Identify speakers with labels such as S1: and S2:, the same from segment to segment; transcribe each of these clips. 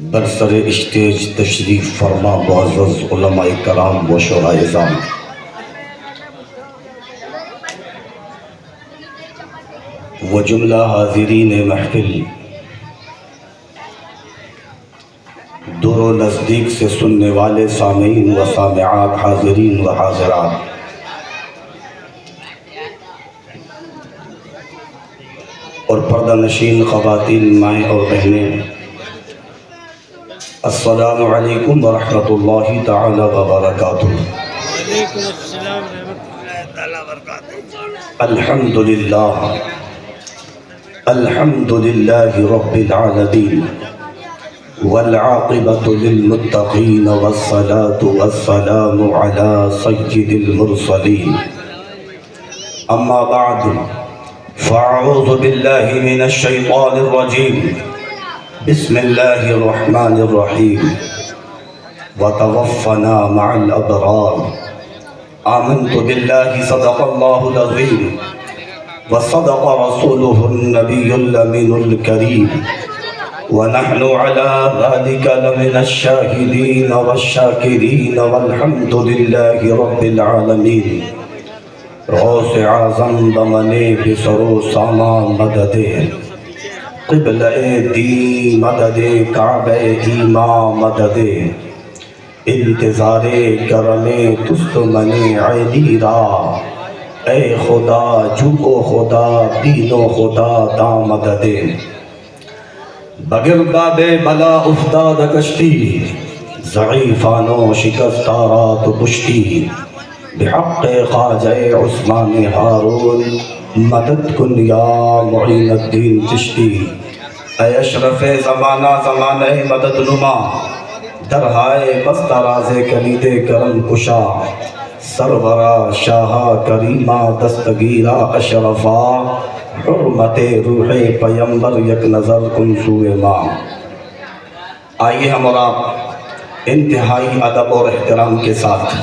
S1: برسر اسٹیج تشریف فرما معزز علماء کرام و شورائے اعظام، وہ جملہ حاضرین محفل، دور و نزدیک سے سننے والے سامعین و سامعات، حاضرین و حاضرات، اور پردہ نشین خواتین، مائیں اور بہنیں، السلام علیکم ورحمۃ اللہ تعالی وبرکاتہ۔
S2: وعلیکم السلام ورحمۃ اللہ تعالی وبرکاتہ۔
S1: الحمد للہ رب العالمین، والعاقبۃ للمتقین، والصلاة والسلام علی سید المرسلین، اما بعد فاعوذ باللہ من الشیطان الرجیم، بسم اللہ الرحمن الرحیم، وتوفنا مع الابرار، آمنت باللہ صدق اللہ العظیم، وصدق رسولہ النبی الامین الکریم، ونحن على ذلك لمن الشاہدین والشاکرین، والحمد للہ رب العالمین۔ غوث اعظم بمنے بسرو سامان مددے، قبلہ دین مددے، کعبہ ایمان مددے، انتظار کرم تست منے عیلی را، اے خدا جھکو خدا بینو خدا دا مددے۔ بگر باب بلا افتاد کشتی، ضعیفانو شکستارات پشتی، بحق خواجہ عثمان ہارون، مدد کن یا معین الدین چشتی۔ اے اشرف زمانہ زمانہ مدد نما، درہائے بستہ راز کلید کرم کشا، سرورا شاہ کریمہ دستگیرہ اشرفا، حرمت روح پیمبر یک نظر کن سوئے ماں۔ آئیے ہم اور آپ انتہائی ادب اور احترام کے ساتھ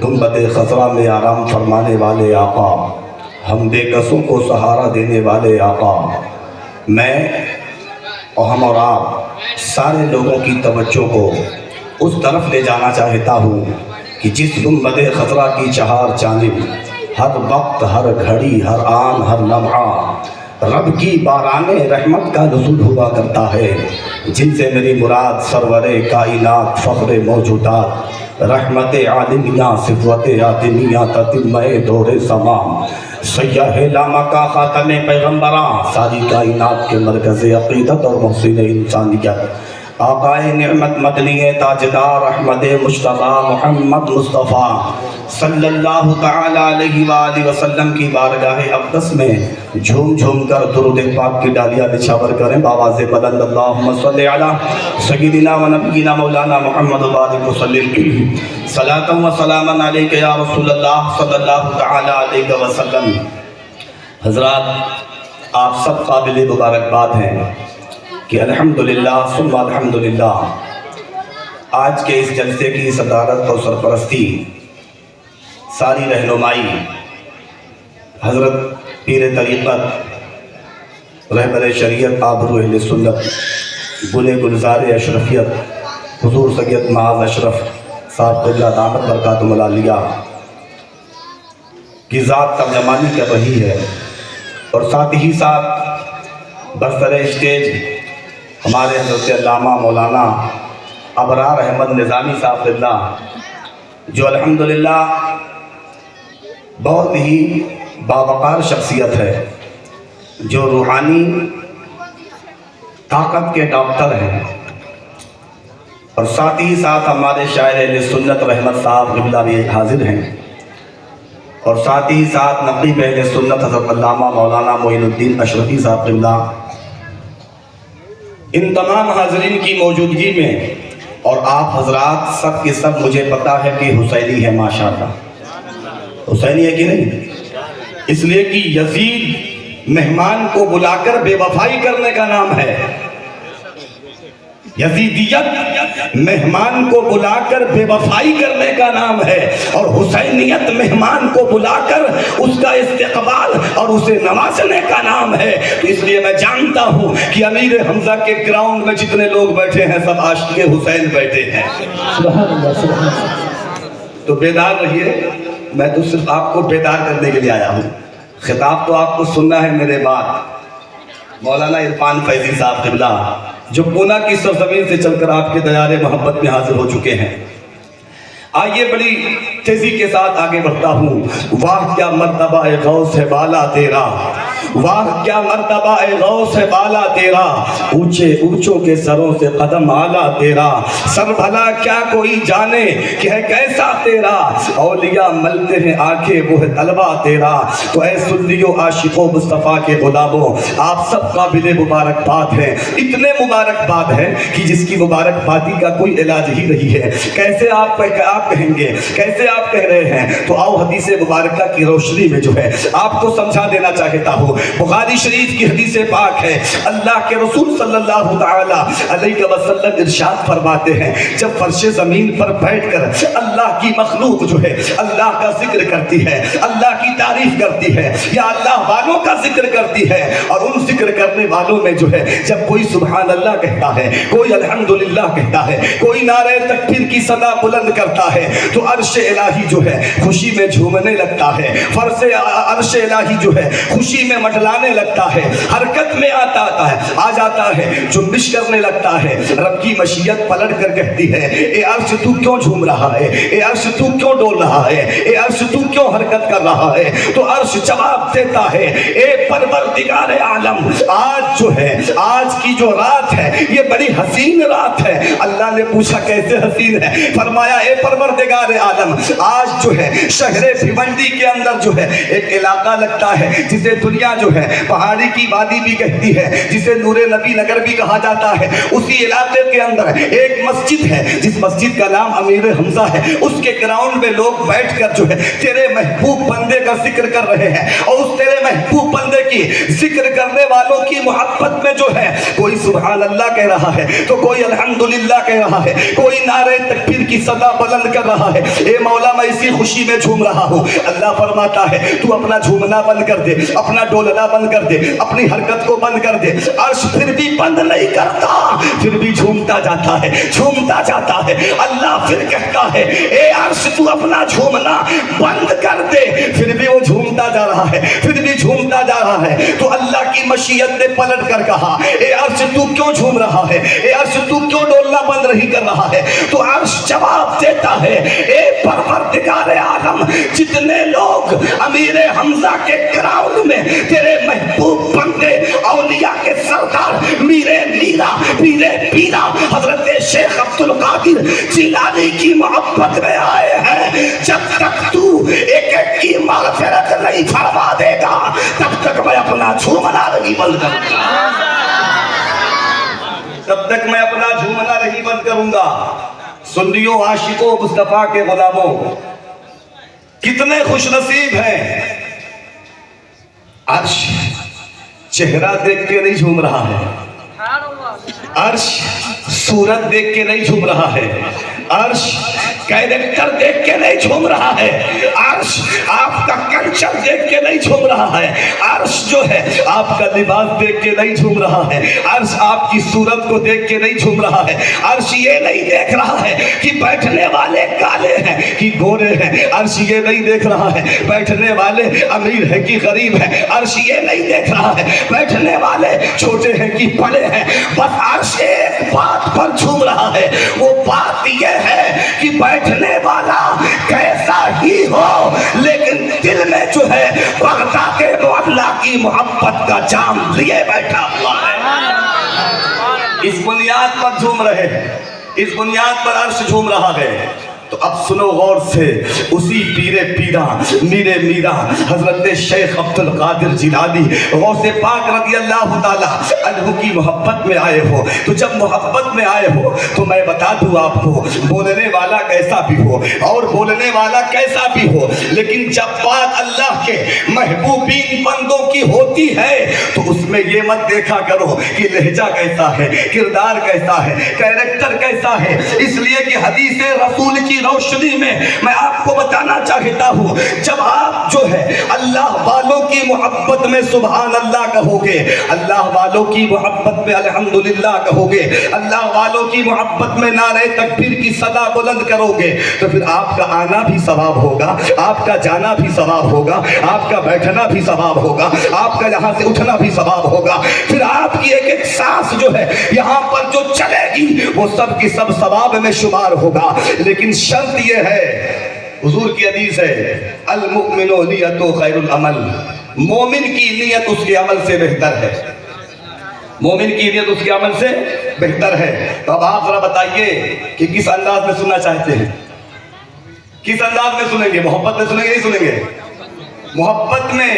S1: گنبد خضرا میں آرام فرمانے والے آقا، ہم بے کسوں کو سہارا دینے والے آقا، میں اور ہم اور آپ سارے لوگوں کی توجہ کو اس طرف لے جانا چاہتا ہوں کہ جس گنبد خضرا کی چہار جانب ہر وقت، ہر گھڑی، ہر آن، ہر لمحہ رب کی باران رحمت کا نزول ہوا کرتا ہے، جن سے میری مراد سرور کائنات، فخر موجودات، رحمت عالمیہ، صفوت آدمیہ، تتمہ دور زمان، سیاہ لامکہ خاتم پیغمبراں، ساری کائنات کے مرکز عقیدت اور محسن انسانیت، آقائے نعمت مدنی تاجدار احمد مجتبیٰ محمد مصطفیٰ صلی اللہ تعالی علیہ وآلہ وسلم کی بارگاہ اقدس میں جھوم جھوم کر درود پاک کی ڈالیاں نچھاور کریں بآواز بلند، اللہم صلی علی سیدنا و نبینا مولانا محمد وآلہ وسلم، صلاۃ و سلاما علیک یا رسول اللہ صلی اللہ تعالی علیہ وسلم۔ حضرات، آپ سب قابل مبارکباد ہیں کہ الحمدللہ ثم الحمدللہ آج کے اس جلسے کی صدارت اور سرپرستی، ساری رہنمائی حضرت پیر طریقت، رہبر شریعت، آبرو اہل سنت، گل گلزار اشرفیت حضور سید معاذ اشرف صاحب قبلہ دامت برکاتہم العالیہ کی ذات ترجمانی کر رہی ہے، اور ساتھ ہی ساتھ برسر اسٹیج ہمارے حضرت علامہ مولانا ابرار احمد نظامی صاحب قبلہ، جو الحمدللہ بہت ہی باوقار شخصیت ہے، جو روحانی طاقت کے ڈاکٹر ہیں، اور ساتھ ہی ساتھ ہمارے شاعر اہل سنت رحمت صاحب قبلہ بھی حاضر ہیں، اور ساتھ ہی ساتھ نقیب اہل سنت حضرت علامہ مولانا معین الدین اشرفی صاحب قبلہ۔ ان تمام حاضرین کی موجودگی میں، اور آپ حضرات سب کے سب، مجھے پتا ہے کہ حسینی ہے، ماشاءاللہ حسینی ہے کہ نہیں؟ اس لیے کہ یزید مہمان کو بلا کر بے وفائی کرنے کا نام ہے، یزیدیت مہمان کو بلا کر بے وفائی کرنے کا نام ہے، اور حسینیت مہمان کو بلا کر اس کا استقبال اور اسے نوازنے کا نام ہے۔ تو اس لیے میں جانتا ہوں کہ امیر حمزہ کے گراؤنڈ میں جتنے لوگ بیٹھے ہیں سب عاشق حسین بیٹھے ہیں۔
S3: سبحان اللہ سبحان اللہ۔
S1: تو بیدار رہیے، میں تو صرف آپ کو بیدار کرنے کے لیے آیا ہوں، خطاب تو آپ کو سننا ہے میرے بعد۔ مولانا عرفان فیضی صاحب قبلہ جو پونا کی سرزمین سے چل کر آپ کے دیار محبت میں حاضر ہو چکے ہیں۔ آئیے بڑی تیزی کے ساتھ آگے بڑھتا ہوں۔ واہ کیا مرتبہ اے غوث ہے بالا تیرا، واہ کیا مرتبہ اے غوث ہے بالا تیرا، اونچے اونچوں کے سروں سے قدم اعلیٰ تیرا، سر بھلا کیا کوئی جانے کہ ہے کیسا تیرا، اولیاء ملتے ہیں آنکھیں وہ ہے طلبہ تیرا۔ تو اے سنیو عاشقوں مصطفیٰ کے غلاموں، آپ سب قابل مبارکباد ہیں، اتنے مبارکباد ہیں کہ جس کی مبارکبادی کا کوئی علاج ہی نہیں ہے۔ کیسے آپ کہیں گے، کیسے آپ کہہ رہے ہیں؟ تو آؤ حدیث مبارکہ کی روشنی میں جو ہے آپ کو سمجھا دینا چاہتا ہوں۔ بخاری شریف کی حدیث پاک ہے، اللہ کے رسول صلی اللہ تعالی علیہ وسلم ارشاد فرماتے ہیں، جب فرش زمین پر بیٹھ کر اللہ کی مخلوق جو ہے اللہ کا ذکر کرتی ہے، اللہ کی تعریف کرتی ہے، یا اللہ والوں کا ذکر کرتی ہے، اور ان ذکر کرنے والوں میں جو ہے جب کوئی سبحان اللہ کہتا ہے، کوئی الحمدللہ کہتا ہے، کوئی نعرہ تکبیر کی صدا بلند کرتا ہے، تو عرش الہی جو ہے خوشی میں جھومنے لگتا ہے، عرش الہی جو ہے خوشی میں مٹلانے لگتا ہے، حرکت میں آ جاتا ہے، جنبش کرنے لگتا ہے۔ رب کی مشیت پلٹ کر کہتی ہے، اے عرش تو کیوں جھوم رہا ہے، اے عرش تو کیوں ڈول رہا ہے، اے عرش تو کیوں حرکت کر رہا ہے؟ تو عرش جواب دیتا ہے، اے پروردگار عالم، آج جو ہے آج کی جو رات ہے یہ بڑی حسین رات ہے۔ اللہ نے پوچھا کیسے حسین ہے؟ فرمایا اے پروردگار عالم، آج جو ہے شہر بھیونڈی کے اندر جو ہے ایک علاقہ لگتا ہے جسے دنیا جو ہے پہاڑی کی وادی بھی کہتی ہے، جسے نور نبی نگر بھی کہا جاتا ہے۔ اسی علاقے کے اندر ایک مسجد ہے جس مسجد کا نام امیر حمزہ ہے، اس کے گراؤنڈ میں لوگ بیٹھ کر جو ہے تیرے محبوب بندے کا ذکر کر رہے ہیں، اور اس تیرے محبوب بندے کی ذکر کرنے والوں کی محبت میں جو ہے کوئی سبحان اللہ کہہ رہا ہے، تو کوئی الحمدللہ کہہ رہا ہے، کوئی نعرہ تکبیر کی صدا بلند کر رہا ہے۔ اے مولا میں اسی خوشی میں جھوم رہا ہوں۔ اللہ فرماتا ہے تو اپنا جھومنا بند کر دے، اپنا ڈولنا بند کر دے، اپنی حرکت کو بند کر دے۔ عرش پھر بھی بند نہیں کرتا، پھر بھی جھومتا جاتا ہے، جھومتا جاتا ہے۔ اللہ پھر کہتا ہے اے عرش تو اپنا جھومنا بند کر دے، پھر بھی وہ جھومتا جا رہا ہے، پھر بھی جھومتا جا رہا ہے۔ تو اللہ کی مشیت نے پلٹ کر کہا اے عرش تو کیوں جھوم رہا ہے، اے عرش تو کیوں ڈولنا بند نہیں کر رہا ہے؟ تو عرش جواب دیتا ہے اے پروردگار عالم، جتنے لوگ امیر حمزہ کے گراؤنڈ میں تیرے محبوب بندے اولیاء کے سردار میرے میرا میرے پیرا حضرت شیخ عبد القادر جیلانی کی محبت میں آئے ہیں، جب تک تو ایک ایک کی مغفرت نہیں فرما دے گا تب تک میں اپنا جھومنا نہیں بند کروں گا، تب تک میں اپنا جھومنا نہیں بند کروں گا۔ سنیوں عاشقوں مصطفیٰ کے غلاموں، کتنے خوش نصیب ہیں، عرش چہرہ دیکھ کے نہیں جھوم رہا ہے، عرش صورت دیکھ کے نہیں جھوم رہا ہے، عرش کیریکٹر دیکھ کے نہیں جھوم رہا ہے، عرش آپ کا کلچر دیکھ کے نہیں جھوم رہا ہے، عرش جو ہے آپ کا لباس دیکھ کے نہیں جھوم رہا ہے، عرش آپ کی صورت کو دیکھ کے نہیں جھوم رہا ہے، عرش یہ نہیں دیکھ رہا ہے کہ بیٹھنے والے کالے ہیں کہ گورے ہیں، عرش یہ نہیں دیکھ رہا ہے بیٹھنے والے امیر ہیں کہ غریب ہیں، عرش یہ نہیں دیکھ رہا ہے بیٹھنے والے چھوٹے ہیں کہ بڑے ہیں، بس عرش ایک بات پر جھوم رہا ہے، وہ بات یہ ہے کہ بیٹھنے والا کیسا ہی ہو لیکن دل میں جو ہے بغداد معلا کی محبت کا جام لیے بیٹھا ہوا ہے۔ اس بنیاد پر جھوم رہے ہیں، اس بنیاد پر عرش جھوم رہا ہے۔ تو اب سنو غور سے، اسی پیرے پیرا میرے میرا حضرت شیخ عبد القادر جیلانی غوث پاک رضی اللہ تعالیٰ عنہ کی محبت میں آئے ہو، تو جب محبت میں آئے ہو تو میں بتا دوں آپ کو، بولنے والا کیسا بھی ہو اور بولنے والا کیسا بھی ہو، لیکن جب بات اللہ کے محبوبین بندوں کی ہوتی ہے تو اس میں یہ مت دیکھا کرو کہ لہجہ کیسا ہے، کردار کیسا ہے، کیریکٹر کیسا ہے، اس لیے کہ حدیث رسول کی روشنی میں آپ کو بتانا چاہتا ہوں، جب آپ جو ہے اللہ والوں کی محبت میں سبحان اللہ کہو گے، اللہ والوں کی محبت میں الحمدللہ کہو گے، اللہ والوں کی محبت میں نعرہ تکبیر کی صدا بلند کرو گے، تو پھر آپ کا آنا بھی ثواب ہوگا، آپ کا جانا بھی ثواب ہوگا، آپ کا بیٹھنا بھی ثواب ہوگا، آپ کا یہاں سے اٹھنا بھی ثواب ہوگا، پھر آپ کی ایک ایک سانس جو ہے یہاں پر جو چلے گی وہ سب کی سب ثواب میں شمار ہوگا، لیکن شرط یہ ہے، حضور کی حدیث ہے المؤمن نیت خیر العمل، مومن کی نیت اس کے عمل سے بہتر ہے، مومن کی نیت اس کے عمل سے بہتر ہے۔ تو اب آپ ذرا بتائیے کہ کس انداز میں سننا چاہتے ہیں، کس انداز میں سنیں گے؟ محبت میں سنیں گے نہیں سنیں گے؟ محبت میں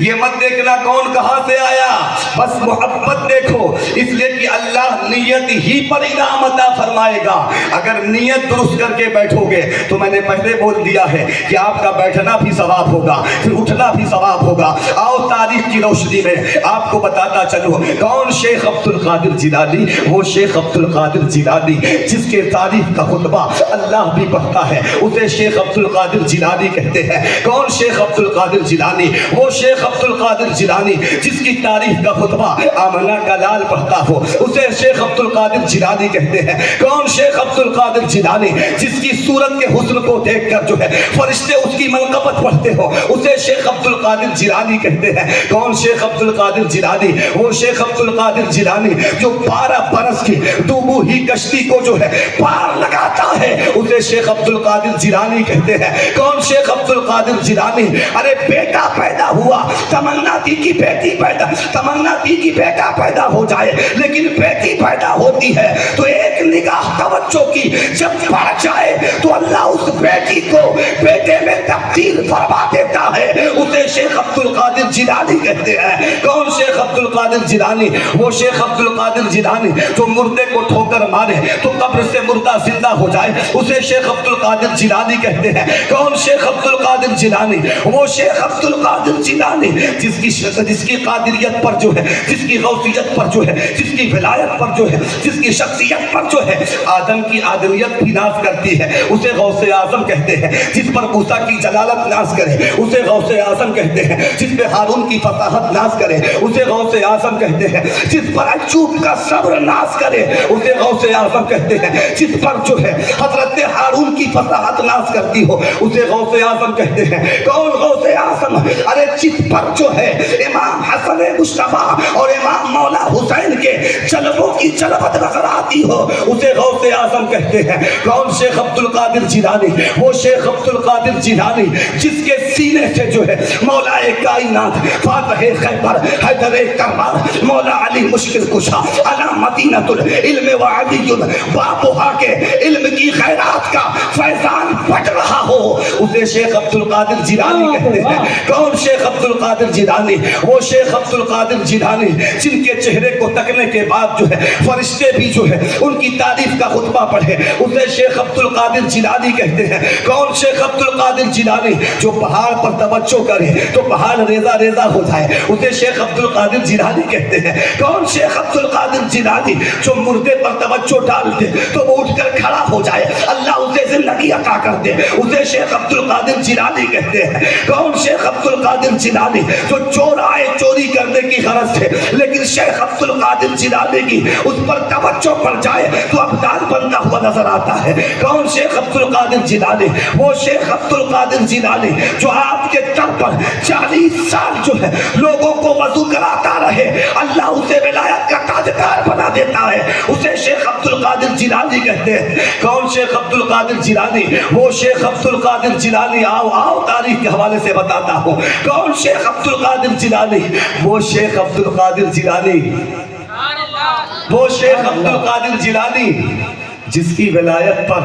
S1: یہ مت دیکھنا کون کہاں سے آیا، بس محبت دیکھو، اس لیے کہ اللہ نیت ہی پر انعام عطا فرمائے گا۔ اگر نیت درست کر کے بیٹھو گے تو میں نے پہلے بول دیا ہے کہ آپ کا بیٹھنا بھی ثواب ہوگا، پھر اٹھنا بھی ثواب ہوگا۔ آؤ تاریخ کی روشنی میں آپ کو بتاتا چلو کون شیخ عبد القادر جیلانی، وہ شیخ عبد القادر جیلانی جس کے تاریخ کا خطبہ اللہ بھی پڑھتا ہے، اسے شیخ عبد القادر جیلانی کہتے ہیں۔ کون شیخ عبد القادر جیلانی؟ وہ شیخ عبد القادر جیلانی جس کی تاریخ کا خطبہ آمنہ کا لال پڑھتا ہو، اسے شیخ عبد القادر جیلانی کہتے ہیں۔ کون شیخ عبد القادر جیلانی جس کی صورت کے حسن کو دیکھ کر جو ہے فرشتے اس کی منقبت پڑھتے ہو، اسے شیخ عبد القادر جیلانی کہتے ہیں۔ کون شیخ عبد القادر جیلانی؟ وہ شیخ عبد القادر جیلانی جو 12 برس کی ڈوبو ہی کشتی کو جو ہے پار لگاتا ہے، اسے شیخ عبد القادر جیلانی کہتے ہیں۔ کون شیخ عبد القادر جیلانی؟ ارے بیٹا پیدا ہوا، تمنا تھی کہ بیٹی پیدا، تمنا تھی کہ بیٹا پیدا ہو جائے، لیکن بیٹی پیدا ہوتی ہے تو ایک نگاہ توجہ کی جب پڑ جائے تو اللہ اس بیٹی کو بیٹے میں تبدیل فرما دیتا ہے، اسے شیخ عبد القادر جیلانی کہتے ہیں۔ کون شیخ عبد القادر جیلانی؟ وہ شیخ عبد القادر جیلانی جو مردے کو ٹھوکر مارے تو قبر سے مردہ زندہ ہو جائے، اسے شیخ عبد القادر جیلانی کہتے ہیں۔ کون شیخ عبد القادر جیلانی؟ وہ شیخ عبد القادر جیلانی جس کی قادریت پر جو ہے، جس کی غوثیت پر جو ہے، جس کی ولایت پر جو ہے، جس کی شخصیت پر جو ہے آدم کی آدمیت بھی ناز کرتی ہے، اسے غوث اعظم کہتے ہیں۔ جس پر موسیٰ کی جلالت ناز کرے اسے غوث اعظم کہتے ہیں۔ جس پہ ہارون کی فصاحت ناز کرے اسے غوث اعظم کہتے ہیں۔ جس پر ایوب کا صبر ناز کرے اسے غوث اعظم کہتے ہیں۔ جس پر جو ہے حضرت ہارون کی فصاحت ناز کرتی ہو اسے غوث اعظم کہتے ہیں۔ کون غوث اعظم؟ ارے جس پر جو ہے امام حسن مصطفیٰ اور امام مولا حسین کے جلووں کی جلوت نظر آتی ہو اسے غوث اعظم کہتے ہیں۔ کون شیخ عبد القادر جیلانی؟ وہ شیخ عبد القادر جیلانی جس کے سینے سے جو ہے مولا کائنات، فاتح خیبر، حیدر کرار، مولا علی مشکل کشا، علی مدینۃ العلم و علی بابوہا کے علم کی خیرات کا فیضان پھٹ رہا ہو اسے شیخ عبد القادر جیلانی کہتے ہیں۔ کون شیخ عبد القادر جیلانی؟ وہ شیخ عبد القادر جیلانی جن کے چہرے کو تکنے کے بعد جو ہے فرشتے بھی جو ہے ان کی تعریف کا خطبہ پڑھے اسے شیخ عبد القادر جیلانی کہتے ہیں۔ کون شیخ عبد القادر جیلانی جو پہاڑ پر توجہ کرے تو پہاڑ ریزہ ریزہ ہو جائے اسے شیخ عبد القادر جیلانی کہتے ہیں۔ کون شیخ عبد القادر جیلانی جو مردے پر توجہ ڈال دے تو وہ اٹھ کر کھڑا ہو جائے، اللہ اسے زندگی عطا کر دے اسے شیخ عبد القادر جیلانی کہتے ہیں۔ کون شیخ عبد القادر جیلانی جو چور آئے چوری کرنے کی غرض سے لیکن شیخ عبد القادر جیلانی کی اس پر توجہ پڑ جائے تو ابدال بنتا ہوا نظر آتا ہے۔ کون شیخ عبد القادر جیلانی؟ وہ شیخ عبد القادر جیلانی جو آپ کے در پر 40 سال جو ہے لوگوں کو وضو کراتا رہے، اللہ اسے ولایت کا تاجدار بنا دیتا ہے، اسے شیخ عبد القادر جیلانی کہتے ہیں۔ کون شیخ عبد القادر جیلانی؟ وہ شیخ عبد القادر جیلانی آؤ تاریخ کے حوالے سے بتاتا ہوں۔ کون شیخ عبد القادر جیلانی؟ وہ شیخ عبد القادر جیلانی، وہ شیخ عبد القادر جیلانی جس کی ولایت پر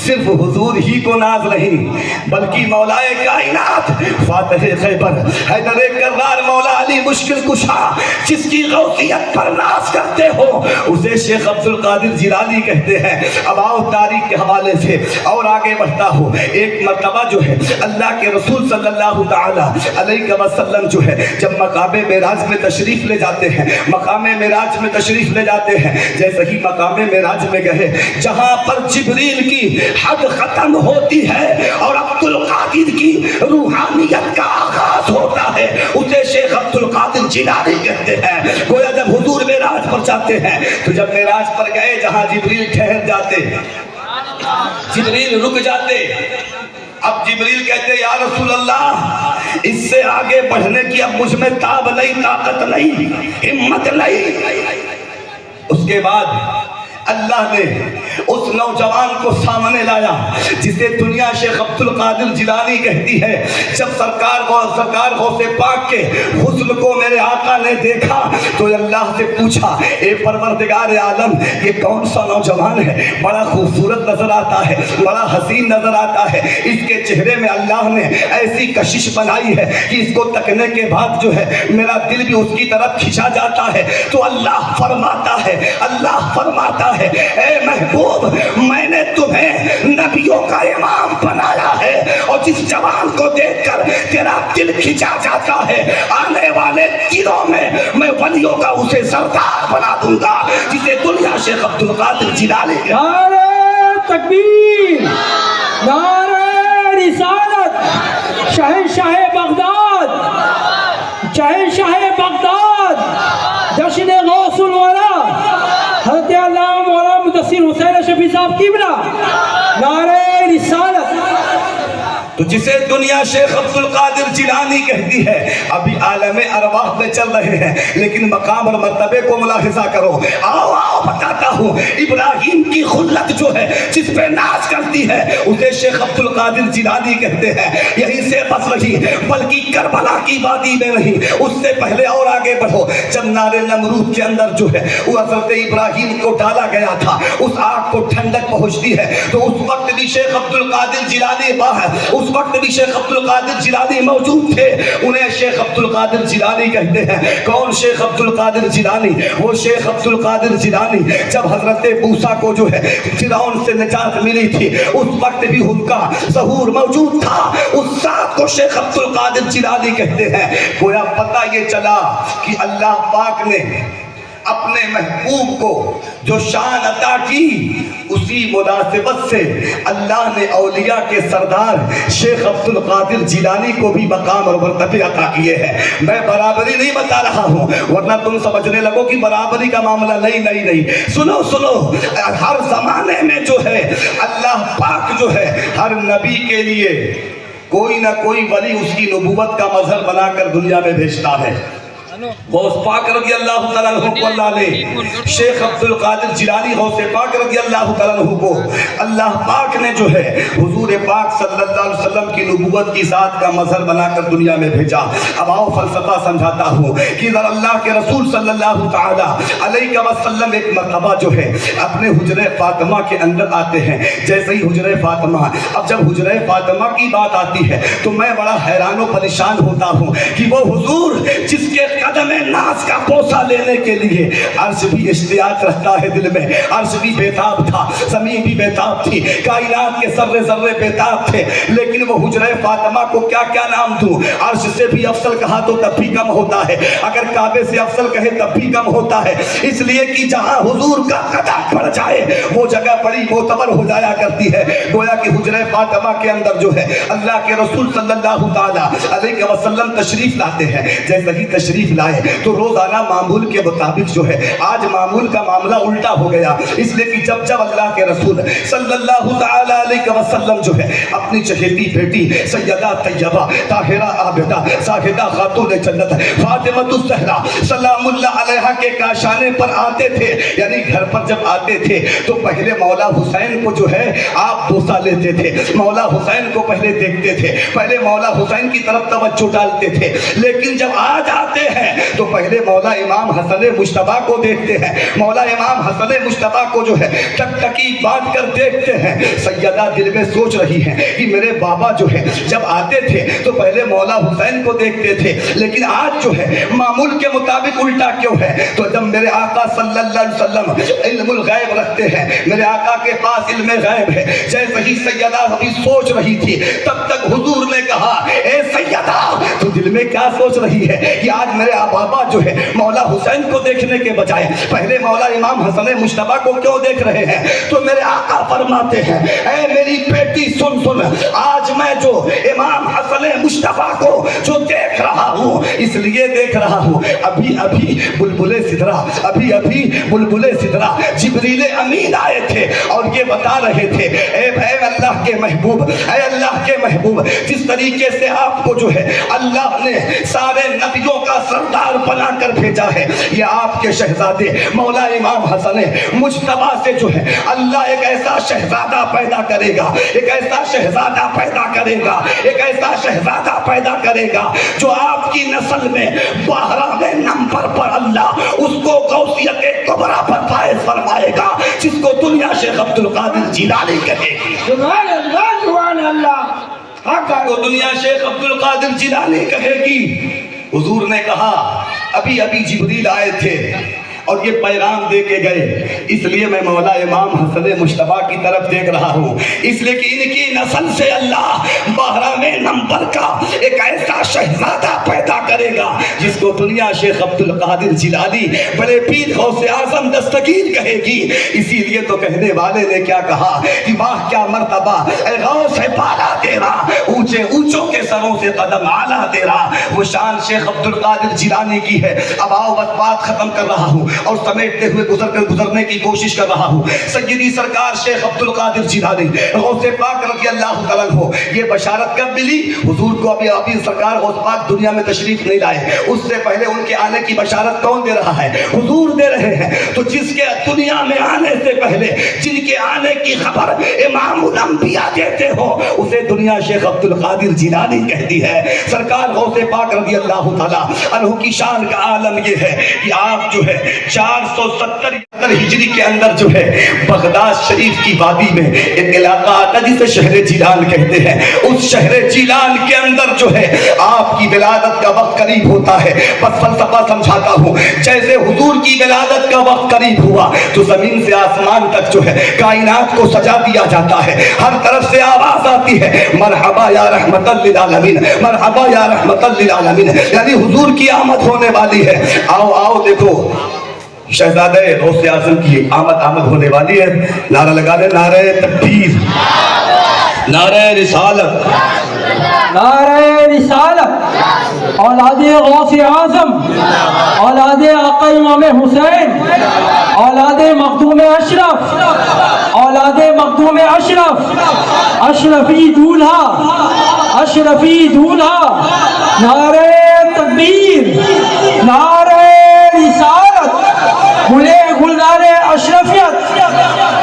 S1: صرف حضور ہی کو ناز نہیں بلکہ مولائے کائنات فاتح خیبر حیدر کرار مولا علی مشکل کشا جس کی غوثیت پر ناز کرتے ہو اسے شیخ عبد القادر جیلانی کہتے ہیں۔ اب آؤ تاریخ کے حوالے سے اور آگے بڑھتا ہو۔ ایک مرتبہ جو ہے اللہ کے رسول صلی اللہ تعالی علیہ وسلم جو ہے جب مقام معراج میں تشریف لے جاتے ہیں، مقام معراج میں تشریف لے جاتے ہیں، جیسے ہی مقام معراج میں گئے جہاں پر جبریل کی حد ختم ہوتی ہے اور عبد القادر کی روحانیت کا آغاز ہوتا ہے اسے شیخ عبد القادر جیلانی کہتے ہیں۔ گویا جب حضور معراج پر جاتے ہیں تو جب معراج پر گئے جہاں جبریل ٹھہر جاتے، جبریل رک جاتے، اب جبریل کہتے یا رسول اللہ اس سے آگے بڑھنے کی اب مجھ میں تاب نہیں، طاقت نہیں، ہمت نہیں۔ اس کے بعد اللہ نے اس نوجوان کو سامنے لایا جسے دنیا شیخ عبد القادر جیلانی کہتی ہے۔ جب سرکار غوث پاک کے حسن کو میرے آقا نے دیکھا تو اللہ سے پوچھا اے پروردگار عالم یہ کون سا نوجوان ہے؟ بڑا خوبصورت نظر آتا ہے، بڑا حسین نظر آتا ہے، اس کے چہرے میں اللہ نے ایسی کشش بنائی ہے کہ اس کو تکنے کے بعد جو ہے میرا دل بھی اس کی طرف کھینچا جاتا ہے۔ تو اللہ فرماتا ہے اے محبوب میں نے تمہیں نبیوں کا امام بنایا ہے اور جس جوان کو دیکھ کر تیرا دل کھینچا جاتا ہے آنے والے دنوں میں ولیوں کا اسے سردار بنا دوں گا جسے دنیا شیخ عبد القادر جیلانی۔
S3: نعرہ تکبیر، نعرہ رسالت، شہنشاہ بغداد، شہنشاہ بغداد، جشن غوث الورا حضرت علامہ مولانا مدثر حسین شفیع صاحب قبلہ، نعرہ رسالت۔
S1: تو جسے دنیا شیخ عبد القادر جیلانی کہتی ہے ابھی عالم ارواح میں چل رہے ہیں لیکن مقام اور مرتبے کو ملاحظہ کرو۔ آؤ بتاتا ہوں ابراہیم کی خلت جو ہے جس پہ ناز کرتی ہے اسے شیخ عبد القادر جیلانی کہتے ہیں۔ یہیں سے بس رہی بلکہ کربلا کی وادی میں نہیں، اس سے پہلے اور آگے بڑھو۔ جب نار نمرود کے اندر جو ہے وہ حضرت ابراہیم کو ڈالا گیا تھا، اس آگ کو ٹھنڈک پہنچتی ہے تو اس وقت بھی شیخ عبد القادر جیلانی باہر، اس وقت بھی شیخ عبد القادر جیلانی موجود تھے۔ انہیں شیخ عبد القادر جیلانی کہتے ہیں۔ کون شیخ عبد القادر جیلانی؟ وہ شیخ عبد القادر جیلانی جب حضرت موسیٰ کو جو ہے فرعون سے نجات ملی تھی اس وقت بھی ان کا ظہور موجود تھا، اس ذات کو شیخ عبد القادر جیلانی کہتے ہیں۔ گویا پتہ یہ چلا کہ اللہ پاک نے اپنے محبوب کو جو شان عطا کی اسی مناسبت سے اللہ نے اولیاء کے سردار شیخ عبد القادر جیلانی کو بھی مقام اور مرتبے عطا کیے ہیں۔ میں برابری نہیں بتا رہا ہوں ورنہ تم سمجھنے لگو کہ برابری کا معاملہ نہیں۔ سنو ہر زمانے میں جو ہے اللہ پاک جو ہے ہر نبی کے لیے کوئی نہ کوئی ولی اس کی نبوت کا مظہر بنا کر دنیا میں بھیجتا ہے۔ غوث پاک رضی اللہ تعالیٰ عنہ کو اللہ نے شیخ عبد القادر جیلانی غوث پاک رضی اللہ تعالیٰ عنہ کو اللہ پاک نے جو ہے حضور پاک صلی اللہ علیہ وسلم کی نبوت کی ذات کا مظہر بنا کر دنیا میں بھیجا۔ اب آؤ فلسفہ سمجھاتا ہوں کہ ذرا اللہ کے رسول صلی اللہ تعالیٰ علیہ وسلم ایک مرتبہ جو ہے اپنے حجرہ فاطمہ کے اندر آتے ہیں۔ جیسے ہی حجرہ فاطمہ، اب جب حجرہ فاطمہ کی بات آتی ہے تو میں بڑا حیران و پریشان ہوتا ہوں کہ وہ حضور جس کے قدم ناز کا بوسہ لینے کے لیے عرش بھی اشتیاق رکھتا ہے دل میں، عرش بھی بیتاب تھا، زمین بھی بیتاب تھی، کائنات کے ذرے ذرے بیتاب تھے، لیکن وہ حجرہ فاطمہ کو کیا نام دوں؟ عرش سے بھی افضل کہا تو تب بھی کم ہوتا ہے، اگر کعبے سے افضل کہے تب بھی کم ہوتا ہے، اس لیے کہ جہاں حضور کا قدم پڑ جائے وہ جگہ بڑی معتبر ہو جایا کرتی ہے۔ گویا کہ حجرہ فاطمہ کے اندر جو ہے اللہ کے رسول صلی اللہ تعالیٰ علیہ وسلم تشریف لاتے ہیں۔ جیسے ہی تشریف لائے تو روزانہ معمول کے مطابق جو ہے آج معمول کا معاملہ الٹا ہو گیا، اس لیے کہ جب اللہ کے رسول صلی اللہ تعالیٰ علیہ وسلم جو ہے اپنی چہیتی بیٹی سیدہ طیبہ طاہرہ عابدہ زاہدہ خاتون جنت فاطمہ الزہرا سلام اللہ علیہا کے کاشانے پر آتے تھے، یعنی گھر پر جب آتے تھے تو پہلے مولا حسین کو جو ہے آپ بوسہ لیتے تھے، مولا حسین کو پہلے دیکھتے تھے، پہلے مولا حسین کی طرف توجہ ڈالتے تھے، لیکن جب آج آتے ہیں ہیں تو پہلے مولا امام حسن مجتبیٰ کو دیکھتے ہیں. مولا امام حسن مجتبیٰ کو جو ہے ٹکٹکی باندھ کر دیکھتے ہیں. سیدہ دل میں سوچ رہی ہیں کہ میرے بابا جو ہے جب آتے تھے تو پہلے مولا حسین کو دیکھتے تھے, لیکن آج جو ہے معمول کے مطابق الٹا کیوں ہے؟ تو جب میرے آقا صلی اللہ علیہ وسلم علم الغیب رکھتے ہیں, میرے آقا کے پاس علم غیب ہے, جیسے ہی سیدہ ابھی سوچ رہی تھی تب تک حضور نے کہا اے سیدہ تو دل میں کیا سوچ رہی ہے کہ آج میرے بابا جو ہے مولا حسین کو دیکھنے کے بجائے پہلے مولا امام حسن مجتبیٰ کو کیوں دیکھ رہے ہیں؟ تو میرے آقا فرماتے ہیں اے میری بیٹی سن سن, آج میں جو امام حسن مجتبیٰ کو جو دیکھ رہا ہوں اس لیے دیکھ رہا ہوں, ابھی ابھی بلبل سدرا جبریل امین آئے تھے اور یہ بتا رہے تھے اے اللہ کے محبوب, اے اللہ کے محبوب, جس طریقے سے آپ کو جو ہے اللہ نے سارے نبیوں کا سردار بنا کر بھیجا ہے, یہ آپ کے شہزادے مولا امام حسن مجتبیٰ سے جو ہے اللہ ایک ایسا شہزادہ پیدا کرے گا, ایک ایسا شہزادہ پیدا کرے گا, ایک ایسا شہزادہ پیدا کرے گا جو آپ کی نسل میں 12ویں نمبر پر اللہ اس کو غوثیت کبریٰ پر فائز فرمائے گا, جس کو دنیا شیخ عبد القادر جیلانی کہے گی.
S3: سبحان اللہ,
S1: کو دنیا شیخ عبد القادر جیلانی کہے گی. حضور نے کہا ابھی ابھی جبریل آئے تھے اور یہ پیغام دے کے گئے, اس لیے میں مولا امام حسن مجتبیٰ کی طرف دیکھ رہا ہوں, اس لیے کہ ان کی نسل سے اللہ 12ویں نمبر کا ایک ایسا شہزادہ پیدا کرے گا جس کو دنیا شیخ عبد القادر جیلانی بڑے پیر غوث اعظم دستگیر کہے گی. اسی لیے تو کہنے والے نے کیا کہا کہ واہ کیا مرتبہ اے غوث بالا تیرا, اونچے اونچوں کے سروں سے قدم اعلیٰ تیرا, وہ شان شیخ عبد القادر جیلانی کی ہے. اب آؤ بس بات ختم کر رہا ہوں اور سمیٹتے ہوئے گزرنے کی کوشش کر رہا ہوں. سیدی سرکار شیخ عبد القادر جیلانی غوث پاک رضی اللہ تعالیٰ عنہ, یہ بشارت کب ملی؟ حضور کو ابھی سرکار غوث پاک دنیا میں تشریف نہیں لائے, اس سے پہلے ان کے آنے کی بشارت کون دے رہا ہے؟ حضور دے رہے ہیں. تو جس کے دنیا میں آنے سے پہلے جن کے آنے کی خبر امام الانبیاء دیتے ہو اسے دنیا شیخ عبد القادر جیلانی کہتی ہے. سرکار غوث پاک رضی اللہ تعالیٰ عنہ کی شان کا عالم یہ ہے کہ آپ جو ہے 470 ہجری کے اندر جو ہے بغداد شریف کی وادی میں ایک علاقہ آتا جسے شہر جیلان کہتے ہیں, اس شہر جیلان کے اندر جو ہے آپ کی ولادت کا وقت قریب ہوتا ہے. بس فلسفہ سمجھاتا ہوں, جیسے حضور کی ولادت کا وقت قریب ہوا تو زمین سے آسمان تک جو ہے کائنات کو سجا دیا جاتا ہے, ہر طرف سے آواز آتی ہے مرحبا یا رحمت للعالمین, مرحبا یا رحمت للعالمین, یعنی حضور کی آمد ہونے والی ہے. آؤ آؤ دیکھو شہزادہ غوث اعظم کی آمد ہونے والی ہے. نعرہ لگا دے, نعرہ تکبیر, نعرہ رسالت,
S3: نعرہ رسالت. اولاد غوث اعظم, اولاد آقا امام حسین, اولاد مخدوم اشرف, اولاد مخدوم اشرف, اشرفی دولہا, اشرفی دولہا. نعرہ تکبیر, نعرہ رسالت, گلے گلزار اشرفیت,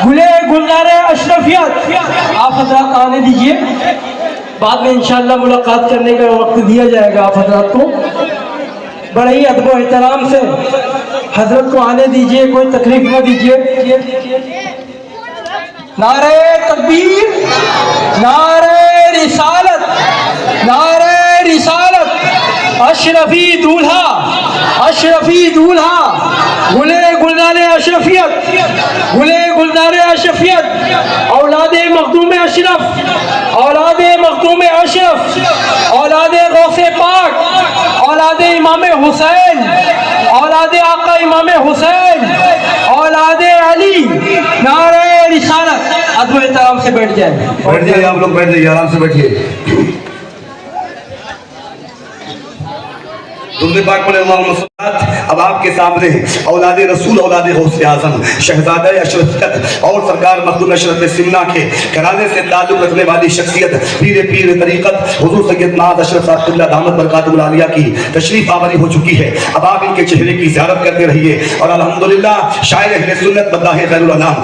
S3: گلے گلزار اشرفیت. آپ حضرات آنے دیجئے, بعد میں انشاءاللہ ملاقات کرنے کا وقت دیا جائے گا آپ حضرات کو. بڑے ہی ادب و احترام سے حضرت کو آنے دیجئے, کوئی تکلیف نہ دیجئے. نعرہ تکبیر, نعرہ رسالت, نعرہ رسالت. اشرفی دولہا, اشرفی دولہا, گلے گلزار اشرفیت, گلے گلزار اشرفیت. اولاد مخدوم اشرف, اولاد مخدوم اشرف, اولاد غوث پاک, اولاد امام حسین, اولاد آقا امام حسین, اولاد علی. نعرہ رسالت. ادب و احترام سے بیٹھ جائیں,
S1: بیٹھ جائیے آپ لوگ, بیٹھ جائیے, آرام سے بیٹھیے. درود پاک پڑھے اللہم صل اب آپ کے سامنے اولاد رسول، اولاد غوث اعظم، شہزادہ اشرفیت اور سرکار مخدوم اشرف سمنا کے گھرانے سے تعلق رکھنے والی شخصیت پیر طریقت حضور سید معاذ اشرف صاحب قبلہ دامت برکاتہ العالیہ کی تشریف آوری ہو چکی ہے. اب آپ ان کے چہرے کی زیارت کرتے رہیے. اور الحمدللہ شاعر اہل سنت مداح خیر الانام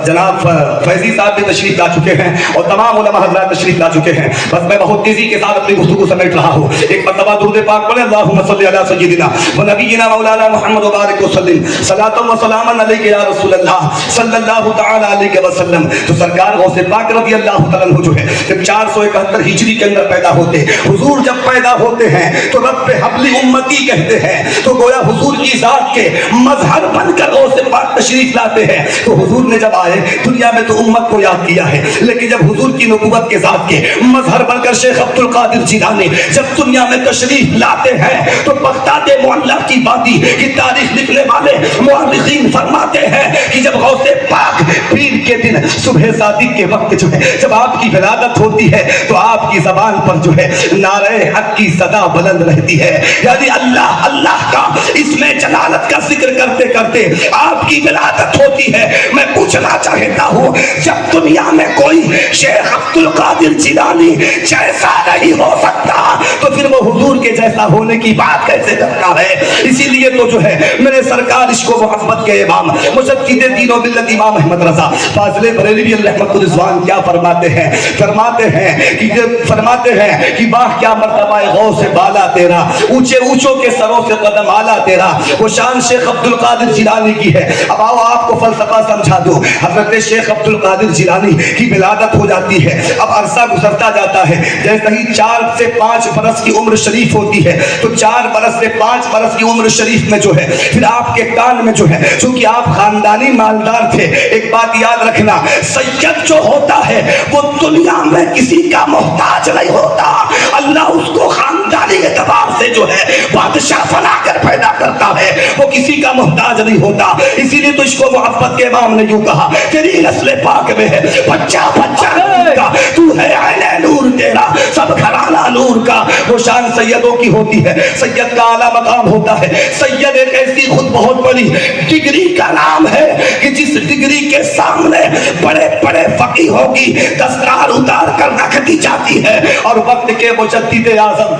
S1: جناب فیضی صاحب بھی تشریف لا چکے ہیں اور تمام علماء حضرات تشریف لا چکے ہیں. بس میں بہت تیزی کے ساتھ اپنی گفتگو سمیٹ رہا ہوں. ایک مرتبہ درود پاک پڑھیں، اللہم صلی علی سیدنا و نبینا مولانا محمد وبارک وسلم صلاۃ و سلاما علیک یا رسول اللہ صلی اللہ تعالی علیہ وسلم. تو سرکار غوث پاک رضی اللہ تعالیٰ عنہ جو ہے جب 471 ہجری کے اندر پیدا ہوتے، حضور جب پیدا ہوتے ہیں تو رب حبلی امتی کہتے ہیں، تو گویا حضور کی ذات کے مظہر بن کر غوث پاک تشریف لاتے ہیں. تو حضور نے جب آئے دنیا میں تو امت کو یاد کیا ہے، لیکن جب حضور کی نبوت کے ذات کے مظہر بن کر شیخ عبد القادر جیلانی جب دنیا میں تشریف لاتے ہیں تو بغداد معلیٰ کی وادی کی تاریخ لکھنے والے مورخین فرماتے ہیں کہ جب غوث پاک پیر کے دن صبح صادق کے وقت جو ہے جب آپ کی ولادت ہوتی ہے تو آپ کی زبان پر جو ہے نعرہ حق کی صدا بلند رہتی ہے، یعنی اللہ اللہ کا اس میں جلالت کا ذکر کرتے کرتے آپ کی ولادت ہوتی ہے. میں پوچھنا چاہتا ہوں جب دنیا میں کوئی شیخ عبد القادر جیلانی جیسا نہیں ہو سکتا تو پھر وہ حضور کے جیسا ہونے کی بات کیسے کرتا ہے؟ اسی لیے تو جو ہے میرے سرکار عشق و محبت کے امام مجدد دین و ملت امام احمد رضا فاضل بریلوی رحمۃ الرضوان کیا فرماتے ہیں؟ فرماتے ہیں کہ واہ کیا مرتبہ غوث بالا تیرا، اونچے اونچوں کے سروں سے قدم آلا تیرا. وہ شان شیخ عبد القادر جیلانی کی ہے. اب آؤ آپ کو فلسفہ سمجھا دو. حضرت شیخ عبد القادر جیلانی کی ولادت ہو جاتی ہے. اب عرصہ گزرتا جاتا ہے، جیسے ہی 4 سے 5 برس کی عمر شریف ہوتی ہے تو 4 برس سے 5 برس کی عمر شریف میں جو ہے پھر آپ کے کان میں جو ہے، چونکہ آپ خاندانی مالدار تھے، ایک بات یاد رکھنا، سید جو ہوتا ہے وہ دنیا میں کسی کا محتاج نہیں ہوتا. اللہ اس کو خاندانی اعتبار سے جو ہے بادشاہ بنا کر پیدا کرتا ہے، وہ کسی کا محتاج نہیں ہوتا. اسی لیے تو اس کو محبت کے امام نے یوں کہا تیری نسل پاک میں ہے بچہ بچہ نور کا، تو ہے عین نور تیرا سب گھرانہ نور کا. وہ شان سیدوں کی ہوتی ہے، سید کا اعلیٰ مقام ہوتا ہے. سید ایک ایسی خود بہت بڑی ڈگری کا نام ہے کہ جس ڈگری کے سامنے بڑے بڑے فقیہوں کی دستار اتار کر رکھ دی جاتی ہے. اور وقت کے مجدد اعظم،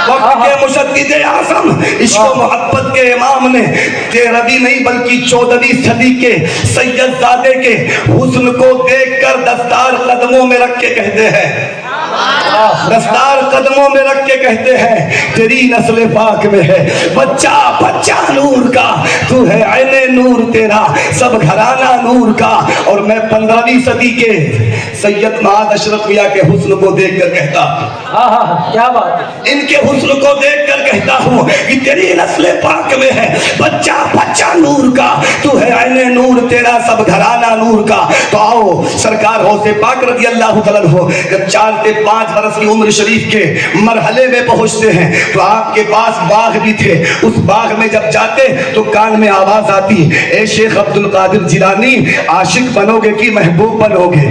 S1: وقت کے مجدد اعظم عشق و محبت کے امام نے 13ویں نہیں بلکہ 14ویں صدی کے سید زادے کے حسن کو دیکھ کر دستار قدموں میں رکھ کے کہتے ہیں، دستار قدموں میں رکھ کے کہتے ہیں تیری نسل پاک میں ہے بچہ بچہ نور کا، تو ہے عین نور تیرا سب گھرانہ نور کا. اور میں 15ویں صدی کے سید معاذ اشرف میاں کے حسن کو دیکھ کر کہتا ہوں،
S3: کیا بات ہے،
S1: ان کے حسن کو دیکھ کر کہتا ہوں کہ تیری نسل پاک میں ہے بچہ بچہ نور کا، تو ہے عین نور تیرا سب گھرانہ نور کا. تو آؤ سرکار غوث پاک رضی اللہ تعالیٰ عنہ جب 4 سے 5 برس کی عمر شریف کے مرحلے میں پہنچتے ہیں تو آپ کے پاس باغ بھی تھے. اس باغ میں جب جاتے تو کان میں آواز آتی، اے شیخ عبد القادر جیلانی عاشق بنو گے کہ محبوب بنو گے؟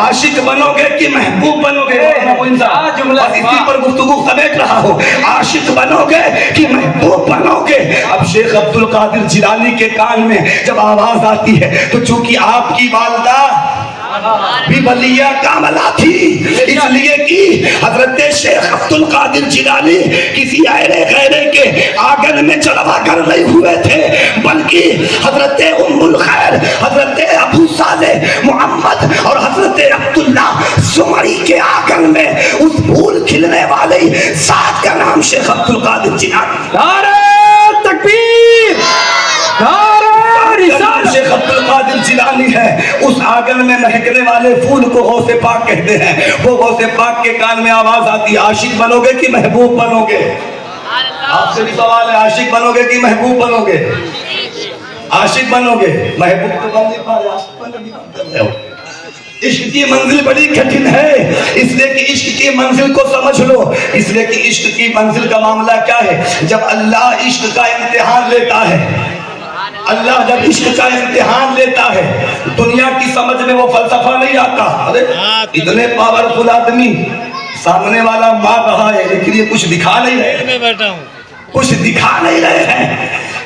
S1: عاشق بنو گے کہ محبوب بنو گے؟ بس اسی پر گفتگو سمیٹ رہا ہوں، عاشق بنو گے کہ محبوب بنو گے؟ اب شیخ عبد القادر جیلانی کے کان میں جب آواز آتی ہے تو چونکہ آپ کی والدہ بھی ولیہ کاملہ تھی، اس لیے کہ حضرت شیخ عبد القادر جیلانی کسی ایرے غیرے کے آنگن میں چڑھوا کر نہیں ہوئے تھے، بلکہ حضرت ام الخیر، حضرت ابو صالح محمد اور حضرت عبداللہ زمری کے آنگن میں اس پھول کھلنے والے ذات کا نام شیخ عبد القادر جیلانی.
S3: نعرہ تکبیر، نعرہ رسالت.
S1: شیخ عبد القادر جیلانی ہے، اس آنگن میں مہکنے والے پھول کو غوث پاک کہتے ہیں. وہ غوث پاک کے کان میں آواز آتی، عاشق بنو گے کہ محبوب بنو گے؟ آپ سے بھی سوال ہے، عاشق بنو گے کہ محبوب بنو گے؟ عاشق بنو گے، محبوب تو بن نہیں پا رہے، عاشق بن نہیں پا رہے. عشق کی منزل بڑی کٹھن ہے، اس لیے کہ عشق کی منزل کو سمجھ لو. اس لیے کہ عشق کی منزل کا معاملہ کیا ہے؟ جب اللہ عشق کا امتحان لیتا ہے، اللہ جب عشق کا امتحان لیتا ہے، دنیا کی سمجھ میں وہ فلسفہ نہیں آتا. ارے اتنے پاورفل آدمی، سامنے والا مار رہا ہے لیکن یہ کچھ دکھا نہیں ہے.
S2: میں بیٹھا ہوں،
S1: کچھ دکھا نہیں رہے ہیں.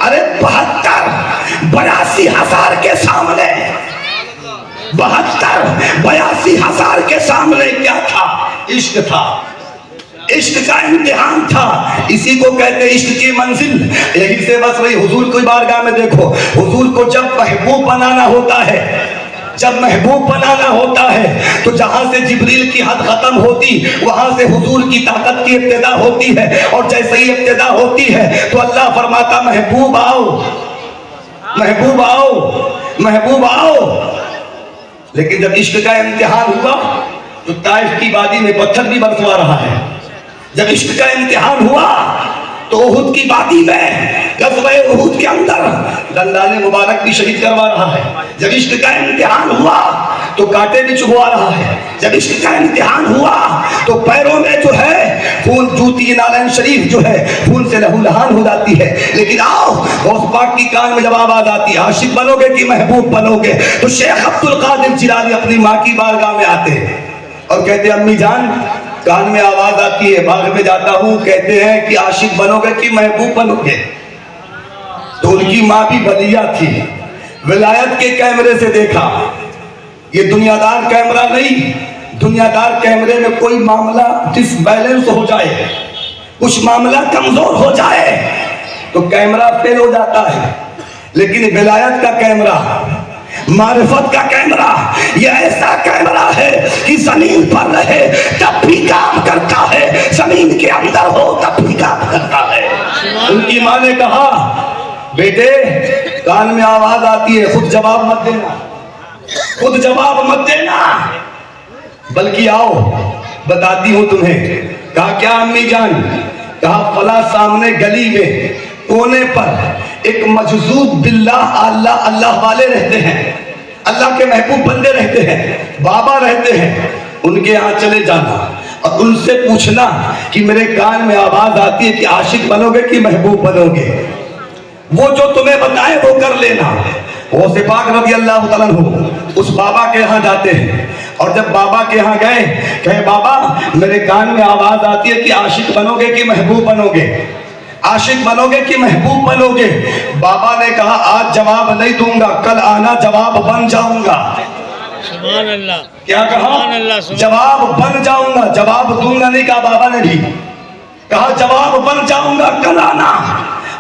S1: ارے 72,000 کے سامنے 72,000 کے سامنے کیا تھا؟ عشق تھا. عشق کا امتحان تھا. اسی کو کہتے عشق کی منزل. یہی سے بس وہی حضور کی بارگاہ میں دیکھو, حضور کو جب محبوب بنانا ہوتا ہے, جب محبوب بنانا ہوتا ہے تو جہاں سے جبریل کی حد ختم ہوتی وہاں سے حضور کی طاقت کی ابتدا ہوتی ہے. اور جیسے ہی ابتدا ہوتی ہے تو اللہ فرماتا محبوب آؤ, محبوب آؤ, محبوب آؤ. لیکن جب عشق کا امتحان ہوا تو طائف کی وادی میں پتھر بھی برسوا رہا ہے. جب عشق کا امتحان ہوا تو احد کی وادی میں غزوہ احد کے اندر دندان مبارک بھی شہید کروا رہا ہے. جب عشق کا امتحان ہوا تو کانٹے بھی چبھوا رہا ہے. جب عشق کا امتحان ہوا تو پیروں میں جو ہے خون, جوتی نالین شریف جو ہے خون سے لہو لہان ہو جاتی ہے. لیکن آؤ غوث پاک کی کان میں جب آواز آتی ہے عاشق بنو گے کہ محبوب بنو گے, تو شیخ عبد القادر جیلانی اپنی ماں کی بارگاہ میں آتے ہیں اور کہتے ہیں امی جان کان میں آواز آتی ہے, باغ میں جاتا ہوں, کہتے ہیں کہ عاشق بنو گے کہ محبوب بنو گے. تو ان کی ماں بھی ولیہ تھی, ولایت کے کیمرے سے دیکھا. یہ دنیا دار کیمرہ نہیں, دنیا دار کیمرے میں کوئی معاملہ ڈس بیلنس ہو جائے, کچھ معاملہ کمزور ہو جائے تو کیمرہ فیل ہو جاتا ہے. لیکن ولایت کا کیمرہ, معرفت کا کیمرہ یہ ایسا کیمرہ ہے کہ زمین پر رہے تب بھی کام کرتا ہے, زمین کے اندر ہو تب بھی کام کرتا ہے. ان کی ماں نے کہا بیٹے کان میں آواز آتی ہے, خود جواب مت دینا, خود جواب مت دینا, بلکہ آؤ بتاتی ہوں تمہیں. کہا کیا امی جان؟ کہا فلاں سامنے گلی میں کونے پر ایک مجذوب باللہ اللہ اللہ والے رہتے ہیں, اللہ کے محبوب بندے رہتے ہیں, بابا رہتے ہیں, ان کے یہاں چلے جانا اور ان سے پوچھنا کہ میرے کان میں آواز آتی ہے کہ عاشق بنو گے کہ محبوب بنو گے, وہ جو تمہیں بتائے وہ کر لینا. غوث پاک رضی اللہ تعالیٰ عنہ اس بابا کے یہاں جاتے ہیں اور جب بابا کے یہاں گئے کہے بابا میرے کان میں آواز آتی ہے کہ عاشق بنو گے کہ محبوب بنو گے, عاشق بنو گے کہ محبوب بنو گے. بابا نے کہا آج جواب نہیں دوں گا, کل آنا جواب بن جاؤں گا.
S2: سبحان اللہ.
S1: کیا کہا؟ جواب بن جاؤں گا, جواب دوں گا نہیں کہا بابا نے بھی, کہا جواب بن جاؤں گا, کل آنا.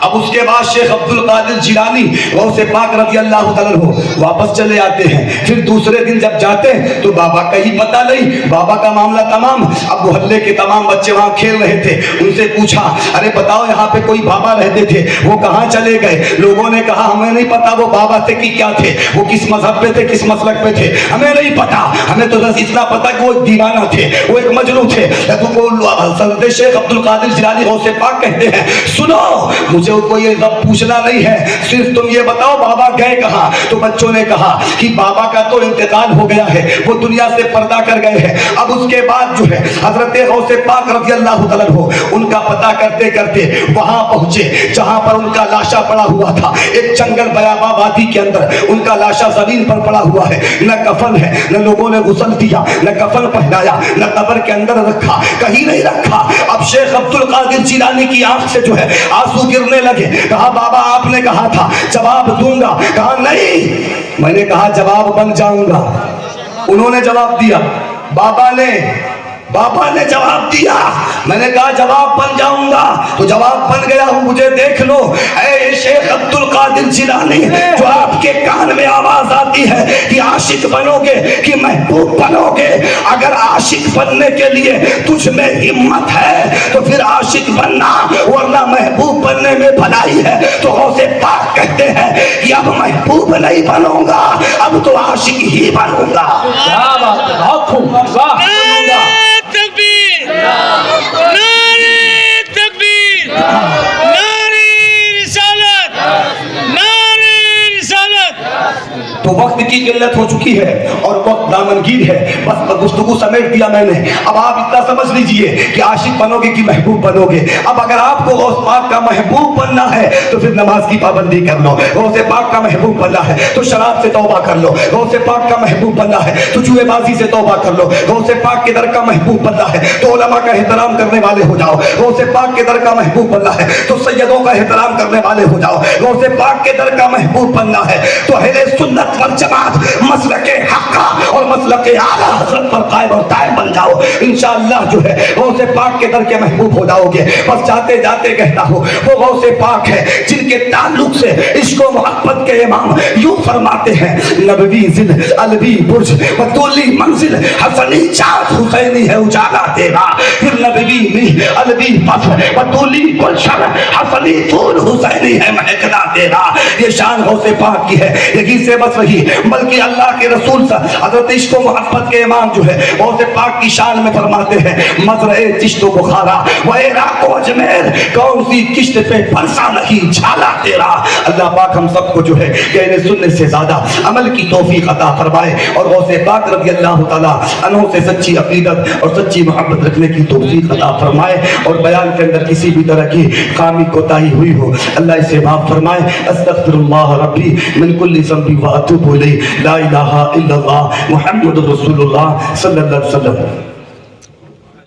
S1: اب اس کے بعد شیخ عبد القادر جیلانی غوث پاک رضی اللہ تعالیٰ عنہ واپس چلے آتے ہیں. پھر دوسرے دن جب جاتے ہیں تو بابا کا ہی پتہ نہیں, بابا کا معاملہ تمام. اب محلے کے تمام بچے وہاں کھیل رہے تھے, ان سے پوچھا ارے بتاؤ یہاں پہ کوئی بابا رہتے تھے, وہ کہاں چلے گئے؟ لوگوں نے کہا ہمیں نہیں پتا وہ بابا تھے کہ کیا تھے, وہ کس مذہب پہ تھے, کس مسلک پہ تھے, ہمیں نہیں پتا. ہمیں تو بس اتنا پتا کہ وہ ایک دیوانہ تھے, وہ ایک مجنون تھے. حضرت شیخ عبد القادر جیلانی غوث پاک کہتے ہیں سنو مجھے کوئی یہ سب پوچھنا نہیں ہے, صرف تم یہ بتاؤ بابا گئے کہاں؟ تو بچوں نے کہا کہ بابا کا تو انتقال ہو گیا ہے, وہ دنیا سے پردہ کر گئے ہیں. اب اس کے بعد جو ہے حضرت غوث پاک رضی اللہ تعالیٰ عنہ ان کا پتہ کرتے کرتے وہاں پہنچے جہاں پر ان کا لاشا پڑا ہوا تھا. ایک جنگل بیابا وادی کے اندر ان کا لاشا زمین پر پڑا ہوا ہے, نہ کفن ہے, نہ لوگوں نے غسل دیا, نہ کفن پہنایا, نہ قبر کے اندر رکھا, کہیں نہیں رکھا. اب شیخ عبد القادر جیلانی کی آنکھ سے جو ہے آنسو گرنے لگے. کہا بابا آپ نے کہا تھا جواب دوں گا, کہا نہیں میں نے کہا جواب بن جاؤں گا. انہوں نے جواب دیا, بابا نے جواب دیا, میں نے کہا جواب بن جاؤں گا, تو جواب بن گیا ہوں, مجھے دیکھ لو. اے شیخ عبد القادر جیلانی جو آپ کے کان میں آواز آتی ہے کہ عاشق بنو گے کہ محبوب بنو گے, اگر عاشق بننے کے لیے تجھ میں ہمت ہے تو پھر عاشق بننا, ورنہ محبوب بننے میں بھلائی ہے. تو غوث پاک کہتے ہیں کہ اب محبوب نہیں بنوں گا, اب تو عاشق ہی بنوں گا.
S3: کیا بات ہے, بہت خوب, واہ.
S2: تکبیر, نعرہ تکبیر, نعرہ رسالت, نعرہ رسالت.
S1: تو وقت کی قلت ہو چکی ہے اور وقت دامنگیر ہے. بس گفتگو سمیٹ دیا میں نے. اب آپ اتنا سمجھ لیجئے کہ عاشق بنو گے کہ محبوب بنو گے. اب اگر آپ کو غوث پاک کا محبوب بننا ہے تو پھر نماز کی پابندی کر لو. غوث پاک کا محبوب بننا ہے تو شراب سے توبہ کر لو. غوث پاک کا محبوب بننا ہے تو جوئے بازی سے توبہ کر لو. غوث پاک کے در کا محبوب بننا ہے تو علماء کا احترام کرنے والے ہو جاؤ. غوث پاک کے در کا محبوب بننا ہے تو سیدوں کا احترام کرنے والے ہو جاؤ. غوث پاک کے در کا محبوب بننا ہے تو اہل سنت والجماعت مسلک حق اور مسلک اعلیٰ حضرت پر قائم اور دائم بن جاؤ. انشاءاللہ جو ہے غوث پاک کے در کے محبوب ہو جاؤ گے. بس جاتے جاتے کہتا ہوں وہ غوث پاک ہے جن کے تعلق سے عشق و محبت کے امام یوں فرماتے ہیں نبوی ذل علوی برج بطولی منزل حسنی چاند حسینی ہے اجالا تیرا. پھر نبوی علوی پف بطولی گلشن حسنی پھول حسینی ہے مہکنا تیرا. یہ شان غوث پاک کی ہے. یہی سے بس وہی بلکہ اللہ کے رسول حضرت عشق و محبت کے امام جو ہے غوث پاک کی شان میں فرماتے ہیں مزرعِ چشت و بخارا و عراق و اجمیر کون سی کشت پہ پرسا نہیں چھالا تیرا. اللہ پاک ہم سب کو جو ہے کہنے سننے سے زیادہ عمل کی توفیق عطا فرمائے اور غوث پاک رضی اللہ تعالیٰ عنہ سے سچی عقیدت اور سچی محبت رکھنے کی توفیق عطا فرمائے. اور بیان کے اندر کسی بھی طرح کی خامی کوتاہی ہوئی ہو اللہ اسے معاف فرمائے. استغفر اللہ ربی من کل ذنب و اتوب الیہ. لا الہ الا اللہ محمد رسول اللہ صلی اللہ علیہ وسلم.